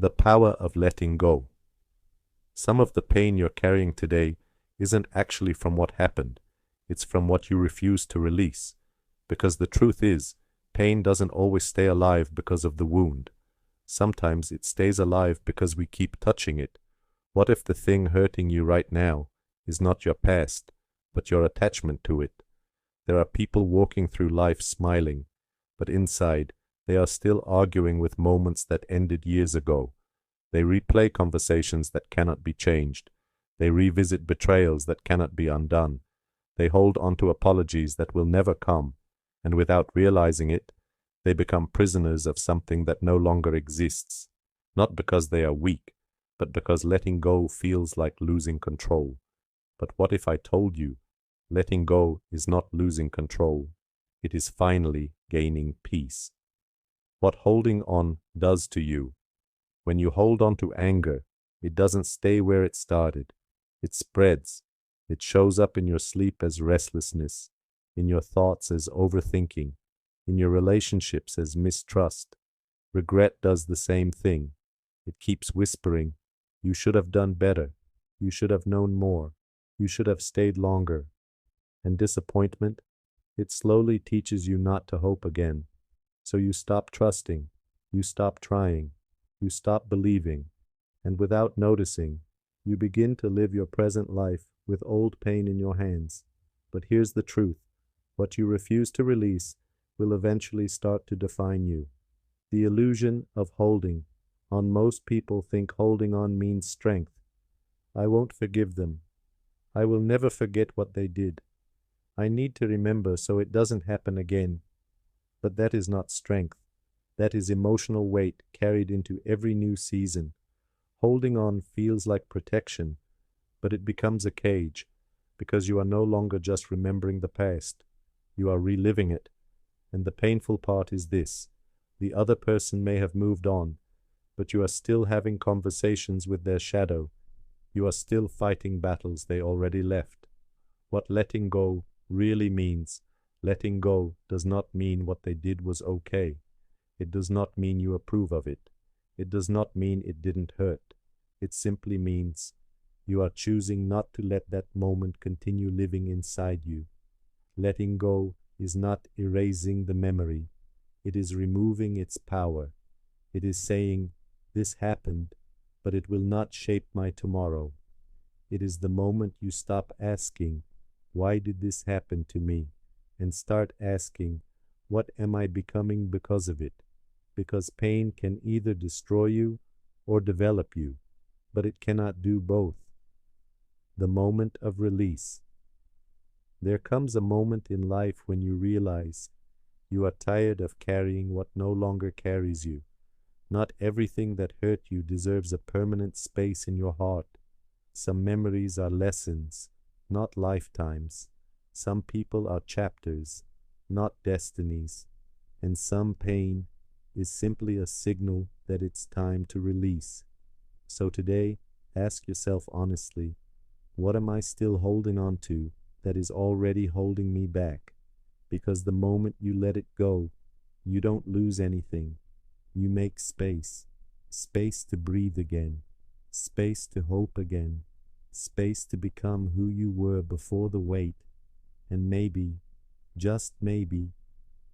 The power of letting go. Some of the pain you're carrying today isn't actually from what happened. It's from what you refuse to release. Because the truth is, pain doesn't always stay alive because of the wound. Sometimes it stays alive because we keep touching it. What if the thing hurting you right now is not your past, but your attachment to it? There are people walking through life smiling, but inside, they are still arguing with moments that ended years ago. They replay conversations that cannot be changed. They revisit betrayals that cannot be undone. They hold on to apologies that will never come, and without realizing it, they become prisoners of something that no longer exists, not because they are weak, but because letting go feels like losing control. But what if I told you, letting go is not losing control, it is finally gaining peace? What holding on does to you. When you hold on to anger, it doesn't stay where it started. It spreads. It shows up in your sleep as restlessness, in your thoughts as overthinking, in your relationships as mistrust. Regret does the same thing. It keeps whispering, "You should have done better. You should have known more. You should have stayed longer." And disappointment, it slowly teaches you not to hope again. So you stop trusting, you stop trying, you stop believing, and without noticing, you begin to live your present life with old pain in your hands. But here's the truth. What you refuse to release will eventually start to define you. The illusion of holding on. Most people think holding on means strength. I won't forgive them. I will never forget what they did. I need to remember so it doesn't happen again. But that is not strength. That is emotional weight carried into every new season. Holding on feels like protection, but it becomes a cage, because you are no longer just remembering the past. You are reliving it. And the painful part is this: the other person may have moved on, but you are still having conversations with their shadow. You are still fighting battles they already left. What letting go really means. Letting go does not mean what they did was okay. It does not mean you approve of it. It does not mean it didn't hurt. It simply means you are choosing not to let that moment continue living inside you. Letting go is not erasing the memory. It is removing its power. It is saying, "This happened, but it will not shape my tomorrow." It is the moment you stop asking, "Why did this happen to me?" and start asking, "What am I becoming because of it?" Because pain can either destroy you or develop you, but it cannot do both. The moment of release. There comes a moment in life when you realize you are tired of carrying what no longer carries you. Not everything that hurt you deserves a permanent space in your heart. Some memories are lessons, not lifetimes. Some people are chapters, not destinies. And some pain is simply a signal that it's time to release. So today, ask yourself honestly, what am I still holding on to that is already holding me back? Because the moment you let it go, you don't lose anything. You make space. Space to breathe again. Space to hope again. Space to become who you were before the weight. And maybe, just maybe,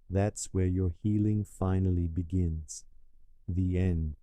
that's where your healing finally begins. The end.